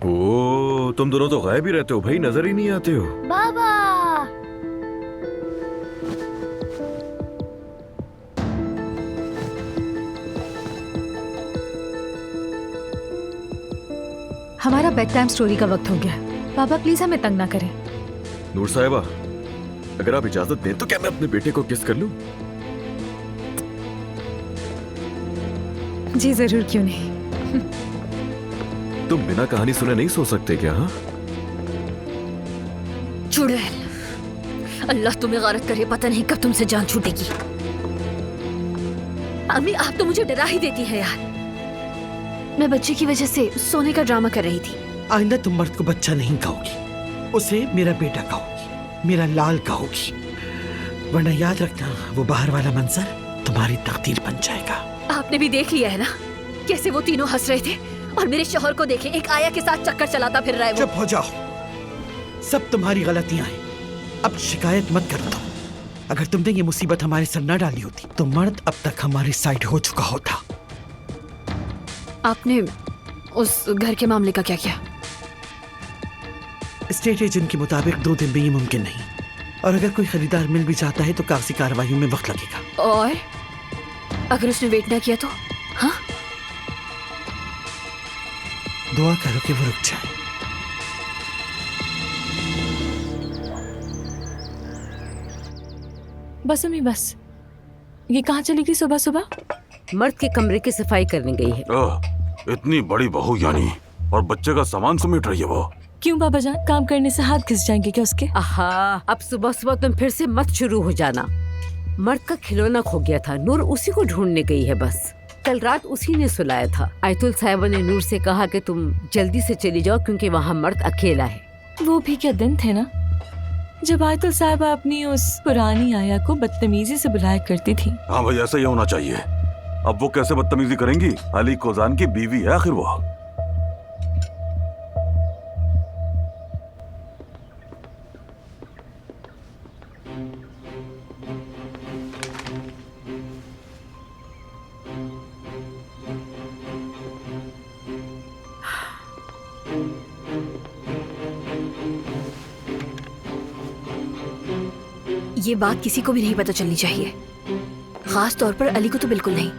ओ तुम दोनों तो गायब ही रहते हो भाई, नजर ही नहीं आते हो। बाबा हमारा बेड टाइम स्टोरी का वक्त हो गया है। पापा प्लीज हमें तंग ना करें। नूर साहिबा, अगर आप इजाजत दें तो क्या मैं अपने बेटे को किस कर लूं? जी जरूर, क्यों नहीं। तुम बिना कहानी सुने नहीं सो सकते क्या? हाँ, चुड़ैल, अल्लाह तुम्हें गारत करे, पता नहीं कब तुमसे जान छूटेगी। अम्मी आप तो मुझे डरा ही देती है यार। मैं बच्चे की वजह से सोने का ड्रामा कर रही थी। आइंदा तुम मर्द को बच्चा नहीं कहोगी, उसे मेरा बेटा कहोगी, मेरा लाल कहोगी, वरना याद रखना वो बाहर वाला मंजर तुम्हारी तकदीर बन जाएगा। आपने भी देख लिया है ना कैसे वो तीनों हंस रहे थे, और मेरे शौहर को देखे एक आया के साथ चक्कर चलाता फिर रहा है वो। चुप हो जाओ, सब तुम्हारी गलतियां हैं। अब शिकायत मत करो तुम। अगर तुमने ये मुसीबत हमारे सर न डाली होती तो मर्द अब तक हमारी साइड हो चुका होता। आपने उस घर के मामले का क्या किया? स्टेट एजेंट के मुताबिक 2 दिन में ये मुमकिन नहीं, और अगर कोई खरीदार मिल भी जाता है तो कागजी कार्रवाई में वक्त लगेगा। और अगर उसने वेट ना किया तो? हाँ, दुआ करो कि वो रुक जाए। बस अम्मी बस, ये कहाँ चली गई सुबह सुबह? मर्द के कमरे की सफाई करने गई है। इतनी बड़ी बहू यानी, और बच्चे का सामान समेट रही है वो। क्यों बाबा जान, काम करने से हाथ घिस जाएंगे क्या उसके? आहा, अब सुबह सुबह तुम फिर से मत शुरू हो जाना। मर्द का खिलौना खो गया था, नूर उसी को ढूंढने गई है बस। कल रात उसी ने सुलाया था। आयतुल साहिबा ने नूर से कहा कि तुम जल्दी से चली जाओ क्योंकि वहाँ मर्द अकेला है। वो भी क्या दिन थे ना जब आयतुल साहिबा अपनी उस पुरानी आया को बदतमीजी से बुलाया करती थी। हाँ भाई, ऐसा ही होना चाहिए। अब वो कैसे बदतमीजी करेंगी? अली कोजान की बीवी है आखिर वो। ये बात किसी को भी नहीं पता चलनी चाहिए, खास तौर पर अली को तो बिल्कुल नहीं।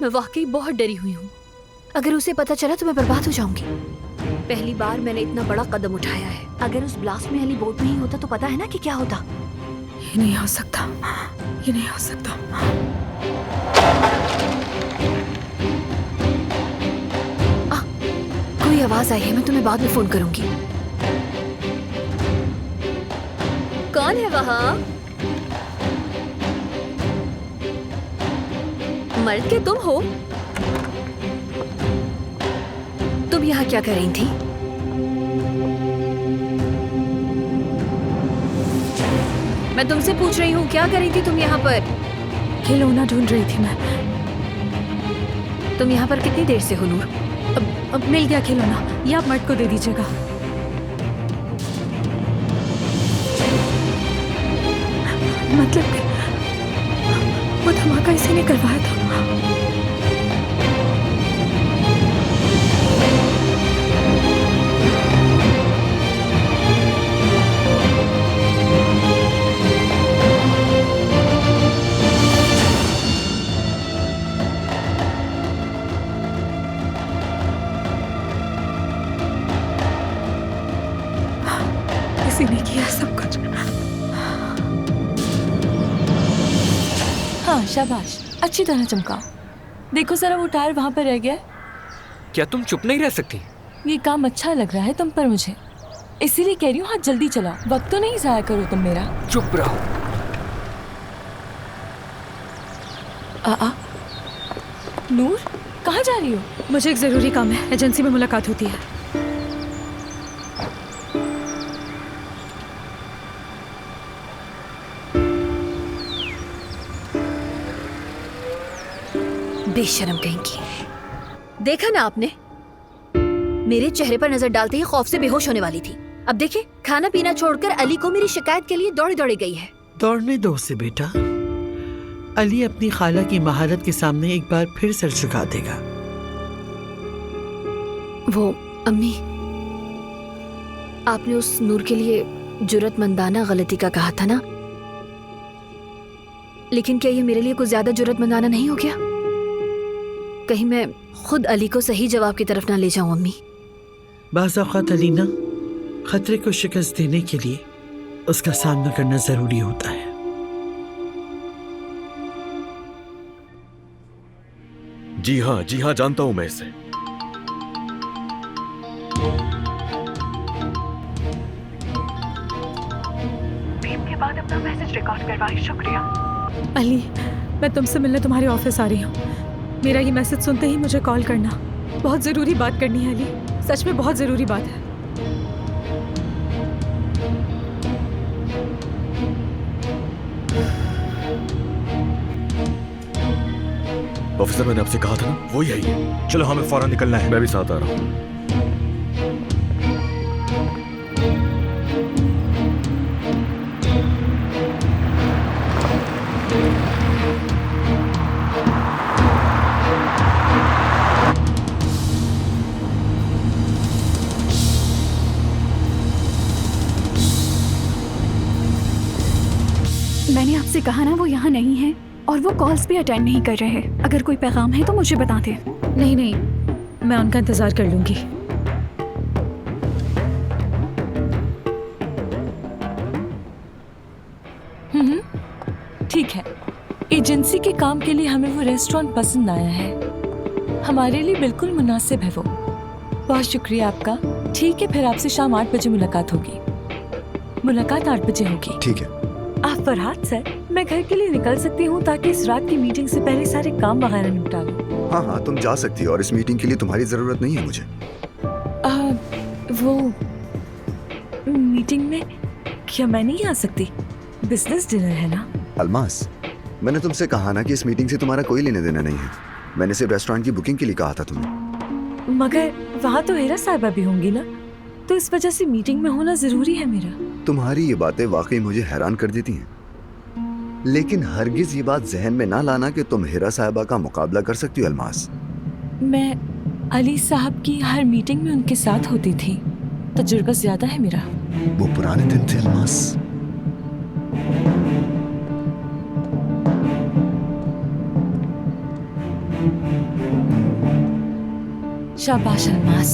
मैं वाकई बहुत डरी हुई हूँ। अगर उसे पता चला तो मैं बर्बाद हो जाऊंगी। पहली बार मैंने इतना बड़ा कदम उठाया है। अगर उस ब्लास्ट में अली बोट में ही होता तो पता है ना कि क्या होता। ये नहीं हो सकता, ये नहीं हो सकता। कोई आवाज आई है, मैं तुम्हें बाद में फोन करूंगी। कौन है वहाँ? मर्द के तुम हो? तुम यहाँ क्या कर रही थी? मैं तुमसे पूछ रही हूँ, क्या कर रही थी तुम यहाँ पर? खिलौना ढूंढ रही थी मैं। तुम यहाँ पर कितनी देर से हो नूर? अब मिल गया खिलौना, ये आप मर्द को दे दीजिएगा। मतलब कि वो धमाका इसी ने करवाया था। इसी ने किया सब कुछ। हाँ शाबाश, अच्छी तरह चमकाओ। देखो जरा वो टायर वहाँ पर रह गया है। क्या तुम चुप नहीं रह सकती? ये काम अच्छा लग रहा है तुम पर मुझे, इसीलिए कह रही हूँ हाथ जल्दी चलाओ, वक्त तो नहीं जाया करो तुम मेरा। चुप रहो। नूर कहाँ जा रही हो? मुझे एक जरूरी काम है, एजेंसी में मुलाकात होती है। बेशरम कहीं की। देखा ना आपने, मेरे चेहरे पर नजर डालते ही खौफ से बेहोश होने वाली थी। अब देखे, खाना पीना छोड़कर अली को मेरी शिकायत के लिए दौड़ी दौड़ी गई है। दौड़ने दो उसे बेटा, अली अपनी खाला की महारत के सामने एक बार फिर सर झुका देगा। वो अम्मी, आपने उस नूर के लिए जुर्रतमंदाना गलती का कहा था ना, लेकिन क्या ये मेरे लिए कुछ ज्यादा जुर्रतमंदाना नहीं हो गया? कहीं मैं खुद अली को सही जवाब की तरफ ना ले जाऊं अम्मी। बाज़ औक़ात अलीना, खतरे को शिकस्त देने के लिए उसका सामना करना जरूरी होता है। जी हाँ, जानता हूं मैं इसे। बीप के बाद अपना मैसेज रिकॉर्ड करवाए, शुक्रिया। अली, मैं तुमसे मिलने तुम्हारे ऑफिस आ रही हूँ। मेरा ये मैसेज सुनते ही मुझे कॉल करना। बहुत ज़रूरी बात करनी है अली, सच में बहुत ज़रूरी बात है। ऑफिसर, मैंने आपसे कहा था ना, वो यही है। चलो हमें फौरन निकलना है। मैं भी साथ आ रहा हूँ। मैंने आपसे कहा ना वो यहाँ नहीं है और वो कॉल्स भी अटेंड नहीं कर रहे हैं। अगर कोई पैगाम है तो मुझे बता दे। नहीं, मैं उनका इंतजार कर लूंगी। ठीक है। एजेंसी के काम के लिए हमें वो रेस्टोरेंट पसंद आया है, हमारे लिए बिल्कुल मुनासिब है वो। बहुत शुक्रिया आपका। ठीक है, फिर आपसे शाम 8 बजे मुलाकात होगी। मुलाकात 8 बजे होगी। ठीक है। आप फरहाद सर, मैं घर के लिए निकल सकती हूँ ताकि इस रात की मीटिंग से पहले सारे काम वगैरह निपटा लूँ। हाँ, तुम जा सकती हो और इस मीटिंग के लिए तुम्हारी जरूरत नहीं है मुझे। वो मीटिंग में क्या मैं नहीं आ सकती? बिजनेस डिनर है ना। अलमास, मैंने तुमसे कहा ना कि इस मीटिंग से तुम्हारा कोई लेने देना नहीं है। मैंने सिर्फ रेस्टोरेंट की बुकिंग के लिए कहा था तुम्हें। मगर वहाँ तो हेरा साहिबा भी होंगी ना, तो इस वजह से मीटिंग में होना जरूरी है मेरा। तुम्हारी ये बातें वाकई मुझे हैरान कर देती हैं, लेकिन हरगिज ये बात जहन में ना लाना कि तुम हेरा साहिबा का मुकाबला कर सकती हो। अलमास, मैं अली साहब की हर मीटिंग में उनके साथ होती थी, तजुर्बा ज्यादा है मेरा। वो पुराने दिन थे अलमास। शाबाश अलमास,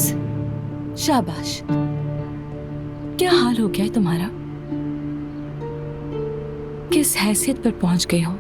शाबाश। क्या हाल हो गया है तुम्हारा? किस हैसियत पर पहुंच गए हो?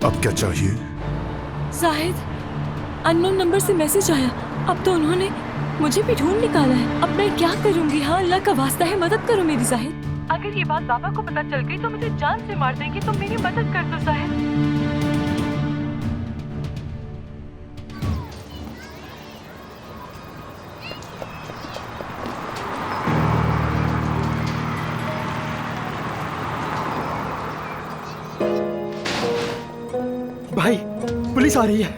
अब क्या चाहिए? शाहिद, अननोन नंबर से मैसेज आया। अब तो उन्होंने मुझे भी ढूंढ निकाला है। अब मैं क्या करूंगी? हाँ, अल्लाह का वास्ता है, मदद करो मेरी शाहिद। अगर ये बात बाबा को पता चल गई तो मुझे जान से मार देंगे, तो मेरी मदद कर दो शाहिद। भाई, पुलिस आ रही है।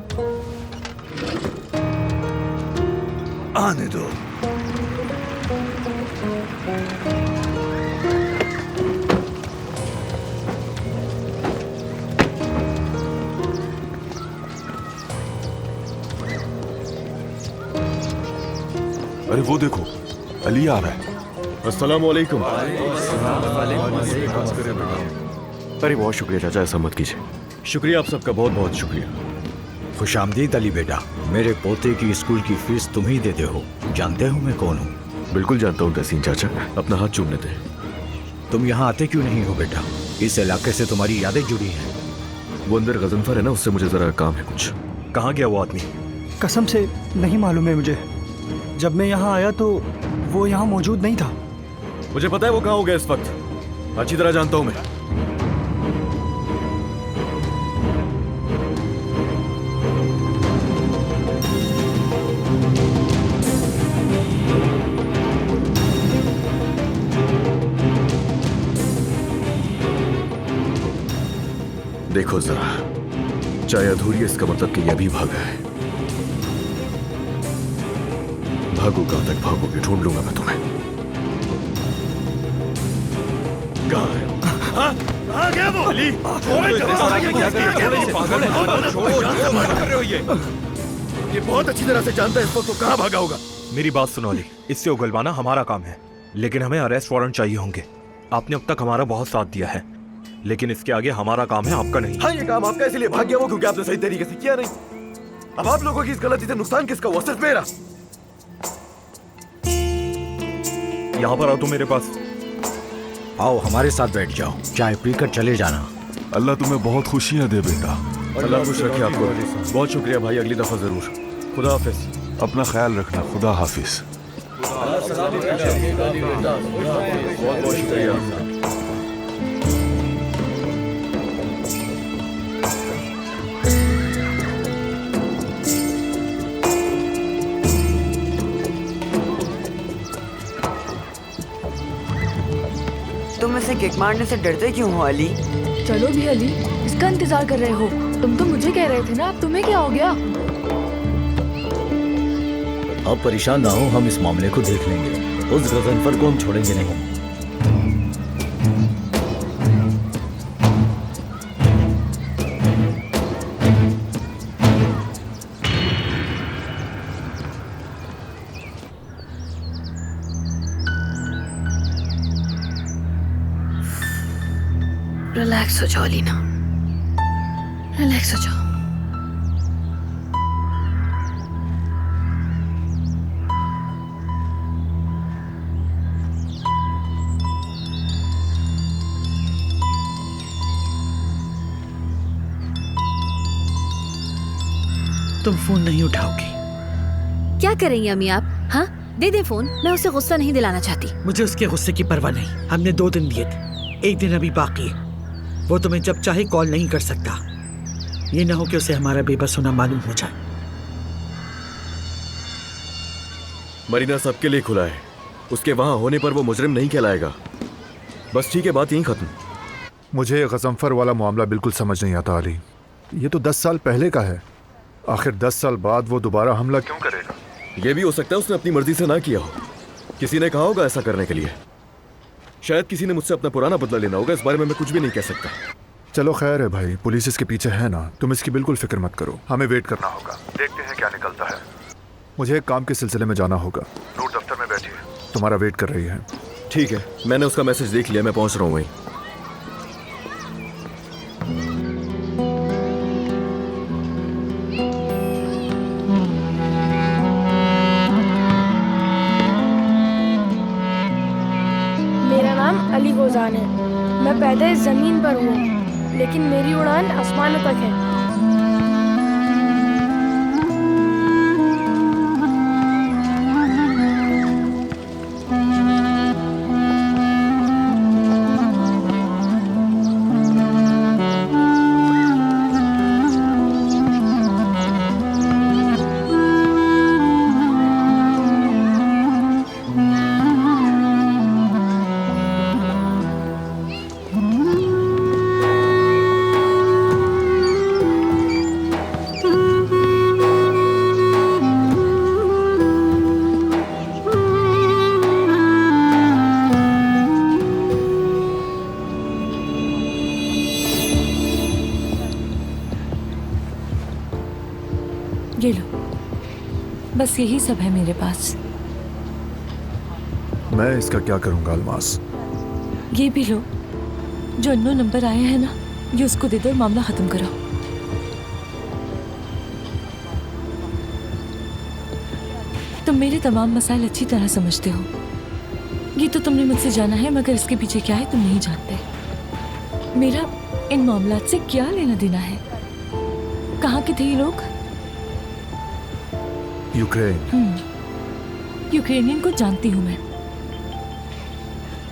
आने दो। अरे वो देखो, अली आ रहा है। अस्सलाम वालेकुम। अरे बहुत शुक्रिया चाचा, ऐसा मत कीजिए। शुक्रिया आप सबका, बहुत बहुत शुक्रिया। खुशामदीद अली बेटा, मेरे पोते की स्कूल की फीस तुम ही देते हो। जानते हो मैं कौन हूँ? बिल्कुल जानता हूँ तहसीन चाचा, अपना हाथ चूमने दे। तुम यहाँ आते क्यों नहीं हो बेटा? इस इलाके से तुम्हारी यादें जुड़ी हैं। वो अंदर गजनफर है ना, उससे मुझे जरा काम है कुछ। कहाँ गया वो आदमी? कसम से नहीं मालूम है मुझे। जब मैं यहाँ आया तो वो यहाँ मौजूद नहीं था। मुझे पता है वो कहाँ हो गया इस वक्त, अच्छी तरह जानता हूँ मैं। देखो जरा, चाहे अधूरी है इसका मतलब कि यह भी भागा है। भागो, कहां तक भागोगे? ढूंढ लूंगा मैं तुम्हें। कहां है? कहां गया वो? अली, ये बहुत अच्छी तरह से जानता है इस वक्त तो कहां भागा होगा। मेरी बात सुनो अली, इससे उगलवाना हमारा काम है, लेकिन हमें अरेस्ट वारंट चाहिए होंगे। आपने अब तक हमारा बहुत साथ दिया है, लेकिन इसके आगे हमारा काम है, आपका नहीं। हाँ, ये काम आपका इसलिए भाग गया वो क्योंकि आपने सही तरीके से किया नहीं। अब आप लोगों की इस गलती से नुकसान किसका हुआ? सिर्फ मेरा। यहाँ पर आओ तो मेरे पास। आओ हमारे साथ बैठ जाओ, चाय पीकर चले जाना। अल्लाह तुम्हें बहुत खुशियां दे बेटा। अल्लाह खुश रखे आपको। बहुत शुक्रिया भाई, अगली दफा जरूर। खुदा हाफिज। अपना ख्याल रखना। खुदा हाफिज। बहुत बहुत शुक्रिया। तुम इसे किक मारने से डरते क्यों हो अली? चलो भी अली, इसका इंतजार कर रहे हो। तुम तो मुझे कह रहे थे ना, अब तुम्हें क्या हो गया? अब परेशान ना हो, हम इस मामले को देख लेंगे। उस गजनफर को हम छोड़ेंगे नहीं। रिलैक्स हो जाओ लीना, रिलैक्स हो जाओ। तुम फोन नहीं उठाओगी? क्या करेंगे अम्मी आप? हाँ, दे दे फोन। मैं उसे गुस्सा नहीं दिलाना चाहती। मुझे उसके गुस्से की परवाह नहीं। हमने 2 दिन दिए थे, 1 दिन अभी बाकी है। वो तुम्हें जब चाहे कॉल नहीं कर सकता। ये ना हो कि उसे हमारा बेबस होना मालूम हो जाए। मरीना सबके लिए खुला है। उसके वहां होने पर वो मुजरिम नहीं कहलाएगा। बस ठीक है, बात यहीं खत्म। मुझे गजनफर वाला मामला बिल्कुल समझ नहीं आता अली। ये तो 10 साल पहले का है। आखिर 10 साल बाद वो दोबारा हमला क्यों करेगा? ये भी हो सकता है उसने अपनी मर्जी से ना किया हो। किसी ने कहा होगा ऐसा करने के लिए। शायद किसी ने मुझसे अपना पुराना बदला लेना होगा। इस बारे में मैं कुछ भी नहीं कह सकता। चलो खैर है भाई, पुलिस इसके पीछे है ना, तुम इसकी बिल्कुल फिक्र मत करो। हमें वेट करना होगा, देखते हैं क्या निकलता है। मुझे एक काम के सिलसिले में जाना होगा। नूर दफ्तर में बैठी है, तुम्हारा वेट कर रही है। ठीक है, मैंने उसका मैसेज देख लिया, मैं पहुंच रहा हूँ वहीं। मेरा नाम अली गोजान है। मैं पैदा इस जमीन पर हूँ, लेकिन मेरी उड़ान आसमानों तक है। ये लो, बस यही सब है मेरे पास। मैं इसका क्या करूंगा अलमास? ये भी लो, जो अननोन नंबर आया है ना, ये उसको दे दो और मामला खत्म कराओ। तुम मेरे तमाम मसाइल अच्छी तरह समझते हो। ये तो तुमने मुझसे जाना है, मगर इसके पीछे क्या है तुम नहीं जानते। मेरा इन मामलात से क्या लेना देना है? कहाँ के थे ये लोग? यूक्रेन। यूक्रेनियन को जानती हूँ मैं।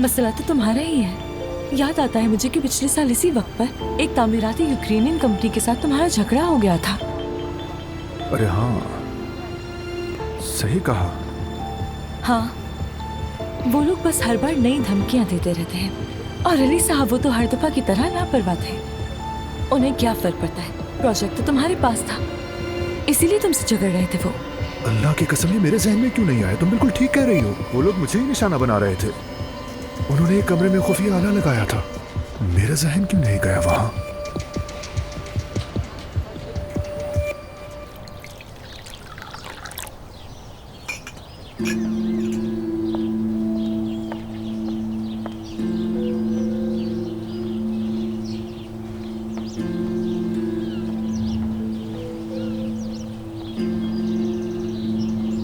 मसला तो तुम्हारा ही है। याद आता है मुझे कि पिछले साल इसी वक्त पर एक तामीराती यूक्रेनियन कंपनी के साथ तुम्हारा झगड़ा हो गया था। अरे हाँ, सही कहा। हाँ, वो लोग बस हर बार नई धमकियां देते रहते हैं। और अली साहब वो तो हर दफा की तरह लापरवाह थे। उन्हें क्या फर्क पड़ता है? प्रोजेक्ट तो तुम्हारे पास था, इसीलिए तुमसे झगड़ रहे थे वो। अल्लाह की कसम, ये मेरे जहन में क्यों नहीं आया? तुम बिल्कुल ठीक कह रही हो, वो लोग मुझे ही निशाना बना रहे थे। उन्होंने एक कमरे में खुफिया आला लगाया था, मेरा जहन क्यों नहीं गया वहां?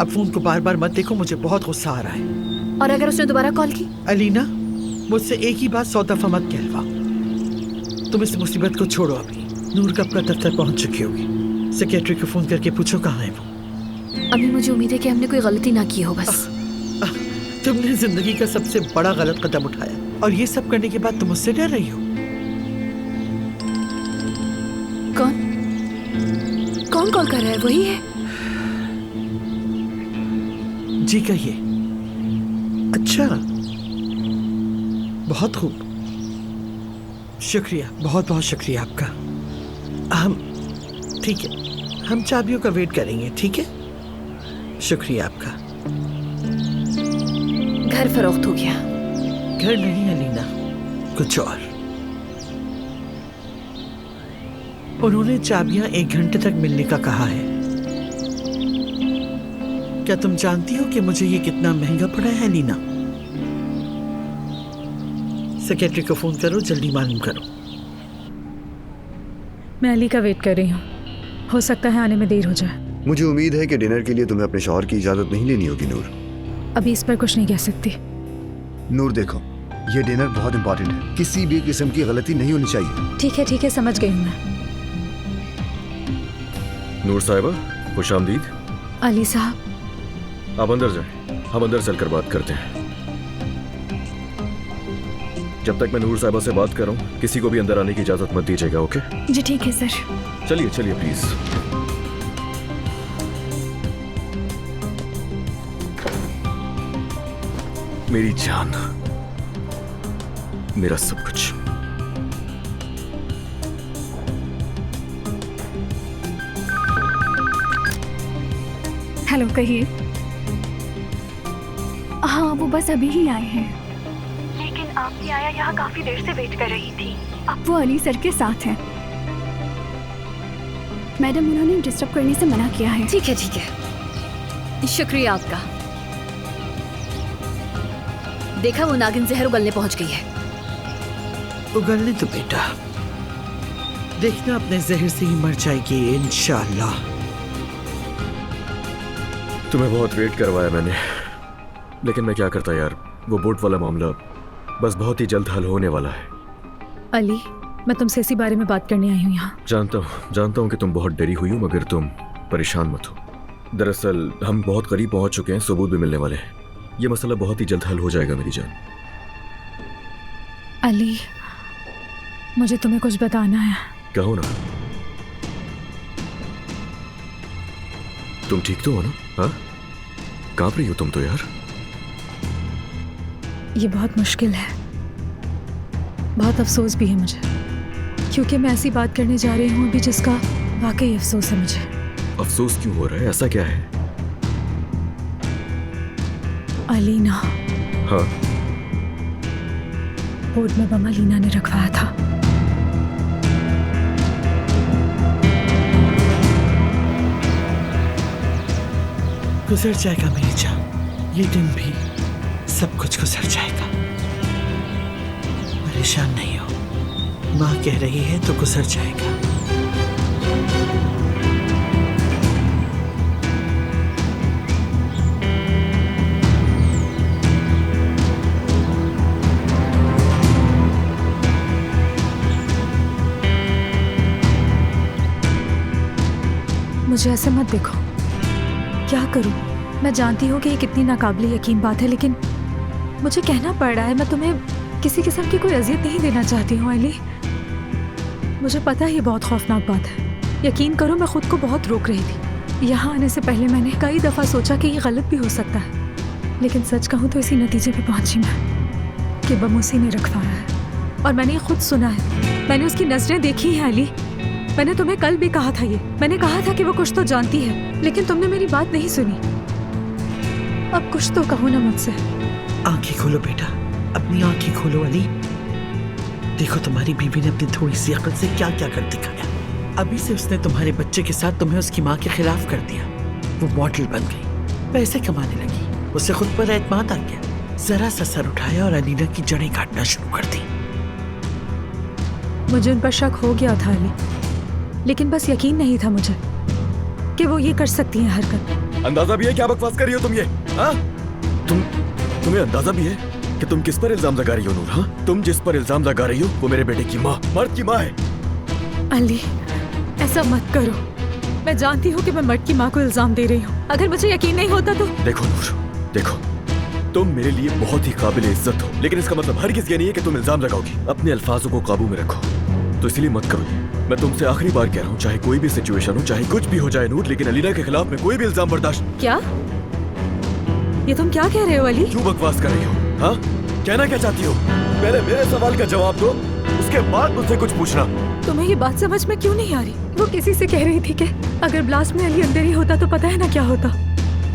अब फोन को बार बार मत देखो, मुझे बहुत गुस्सा आ रहा है। और अगर उसने दोबारा कॉल की? अलीना, मुझसे एक ही बात 100 दफा मत कहलवा। तुम इस मुसीबत को छोड़ो अभी। नूर कब का दफ्तर पहुंच चुकी होगी। सेक्रेटरी को फोन करके पूछो कहाँ है वो। अभी मुझे उम्मीद है कि हमने कोई गलती ना की हो बस। तुमने जिंदगी का सबसे बड़ा गलत कदम उठाया और ये सब करने के बाद तुम मुझसे डर रही हो। कौन कॉल कर रहा है? वही है? जी कहिए। अच्छा, बहुत खूब, शुक्रिया, बहुत बहुत शुक्रिया आपका। हम ठीक है, हम चाबियों का वेट करेंगे, ठीक है? शुक्रिया आपका। घर फरोख्त हो गया? घर नहीं अलीना, कुछ और। उन्होंने चाबियां 1 घंटे तक मिलने का कहा है। क्या तुम जानती हो कि मुझे ये कितना महंगा पड़ा है अलीना? सेक्रेटरी को फोन करो, जल्दी मालूम करो। मैं अली का वेट कर रही हूँ, हो सकता है आने में देर हो जाए। मुझे उम्मीद है कि डिनर के लिए तुम्हें अपने शौहर की इजाजत नहीं लेनी होगी नूर। अभी इस पर कुछ नहीं कह सकती। नूर देखो, ये डिनर बहुत इंपॉर्टेंट है, किसी भी किस्म की गलती नहीं होनी चाहिए। ठीक है, समझ गई हूँ मैं। नूर साहिबा, खुश आमदीद। अली साहब, आप अंदर जाएं, हम अंदर चलकर बात करते हैं। जब तक मैं नूर साहिबा से बात कर रहा हूँ, किसी को भी अंदर आने की इजाजत मत दीजिएगा, ओके? जी ठीक है सर। चलिए चलिए प्लीज। मेरी जान, मेरा सब कुछ। हेलो, कहिए। हाँ, वो बस अभी ही आए हैं। लेकिन आपकी आया यहाँ काफी देर से वेट कर रही थी। अब वो अली सर के साथ हैं। मैडम, उन्होंने डिस्टर्ब करने से मना किया है। ठीक है, शुक्रिया आपका। देखा, वो नागिन जहर उगलने पहुंच गई है। उगलने तो बेटा, देखना अपने जहर से ही मर जाएगी इंशाअल्लाह। तुम्हें बहुत वेट करवाया मैंने, लेकिन मैं क्या करता यार। वो बोट वाला मामला बस बहुत ही जल्द हल होने वाला है। अली, मैं तुमसे इसी बारे में बात करने आई हूँ यहाँ। जानता हूँ कि तुम बहुत डरी हुई हो, मगर तुम परेशान मत हो। दरअसल हम बहुत करीब पहुँच चुके हैं, सबूत भी मिलने वाले हैं। ये मसला बहुत ही जल्द हल हो जाएगा मेरी जान। अली, मुझे तुम्हें कुछ बताना है। कहो ना। तुम ठीक तो हो ना? हाँ, कांप रही हो तुम तो यार। ये बहुत मुश्किल है, बहुत अफसोस भी है मुझे, क्योंकि मैं ऐसी बात करने जा रही हूँ अभी जिसका वाकई अफसोस है मुझे। अफसोस क्यों हो रहा है? ऐसा क्या है? अलीना। हाँ? बोर्ड में बम अलीना ने रखवाया था। गुजर जाएगा मेरी जान, ये दिन भी, सब कुछ गुजर जाएगा। परेशान नहीं हो, माँ कह रही है तो गुजर जाएगा। मुझे ऐसे मत देखो, क्या करूं? मैं जानती हूँ कि ये कितनी नाकाबिले यकीन बात है, लेकिन मुझे कहना पड़ रहा है। मैं तुम्हें किसी किस्म की कोई अजियत नहीं देना चाहती हूँ अली। मुझे पता है ये बहुत खौफनाक बात है, यकीन करो मैं खुद को बहुत रोक रही थी। यहाँ आने से पहले मैंने कई दफ़ा सोचा कि ये गलत भी हो सकता है, लेकिन सच कहूँ तो इसी नतीजे पे पहुँची मैं कि बम उसी ने रखवाया है। और मैंने ये खुद सुना है मैंने उसकी नजरें देखी हैं अली। मैंने तुम्हें कल भी कहा था ये। मैंने कहा था कि वो कुछ तो जानती है, लेकिन तुमने मेरी बात नहीं सुनी। अब कुछ तो कहो ना मुझसे। आंखें खोलो बेटा, अपनी आंखें खोलो अली। देखो तुम्हारी बीवी ने अपनी थोड़ी सी अकल से क्या क्या कर दिखाया। अभी से उसने तुम्हारे बच्चे के साथ तुम्हें उसकी माँ के खिलाफ कर दिया। वो मॉडल बन गई, पैसे कमाने लगी, उसे खुद पर एतमाद आ गया। जरा सा सर उठाया और अलीना की जड़ें काटना शुरू कर दी। मुझे उन पर शक हो गया था अली, लेकिन बस यकीन नहीं था मुझे कि वो ये कर सकती हैं हरकत। अंदाजा भी है क्या बकवास कर रही हो तुम ये? हाँ? तुम्हें अंदाजा भी है कि तुम किस पर इल्जाम लगा रही हो नूर? हाँ? तुम जिस पर इल्जाम लगा रही हो वो मेरे बेटे की माँ, मर्द की माँ है। अली ऐसा मत करो। मैं जानती हूँ कि मैं मर्द की माँ को इल्जाम दे रही हूँ। अगर मुझे यकीन नहीं होता तो। देखो नूर, देखो तुम मेरे लिए बहुत ही काबिल इज्जत हो, लेकिन इसका मतलब हरगिज़ ये नहीं है कि तुम इल्जाम लगाओगी। अपने अल्फाजों को काबू में रखो। तो इसलिए मत करो। मैं तुमसे आखिरी बार कह रहा हूँ, चाहे कोई भी सिचुएशन हो, चाहे कुछ भी हो जाए नूर, लेकिन अलीना के खिलाफ में कोई भी इल्जाम बर्दाश्त। क्या ये तुम क्या कह रहे हो अली? क्यों बकवास कर रही हो? हाँ, कहना क्या चाहती हो? पहले मेरे सवाल का जवाब दो, उसके बाद मुझसे कुछ पूछना। तुम्हें ये बात समझ में क्यों नहीं आ रही? वो किसी से कह रही थी कि अगर ब्लास्ट में अली अंदर ही होता तो पता है ना क्या होता।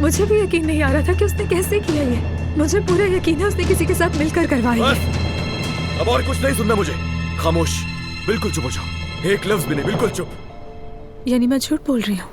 मुझे भी यकीन नहीं आ रहा था कि उसने कैसे किया ये। मुझे पूरा यकीन है उसने किसी के साथ मिलकर करवाई है। अब और कुछ नहीं सुनना मुझे। खामोश, बिल्कुल चुप हो जाओ। एक लफ्ज भी नहीं, बिल्कुल चुप। यानी मैं झूठ बोल रही हूँ?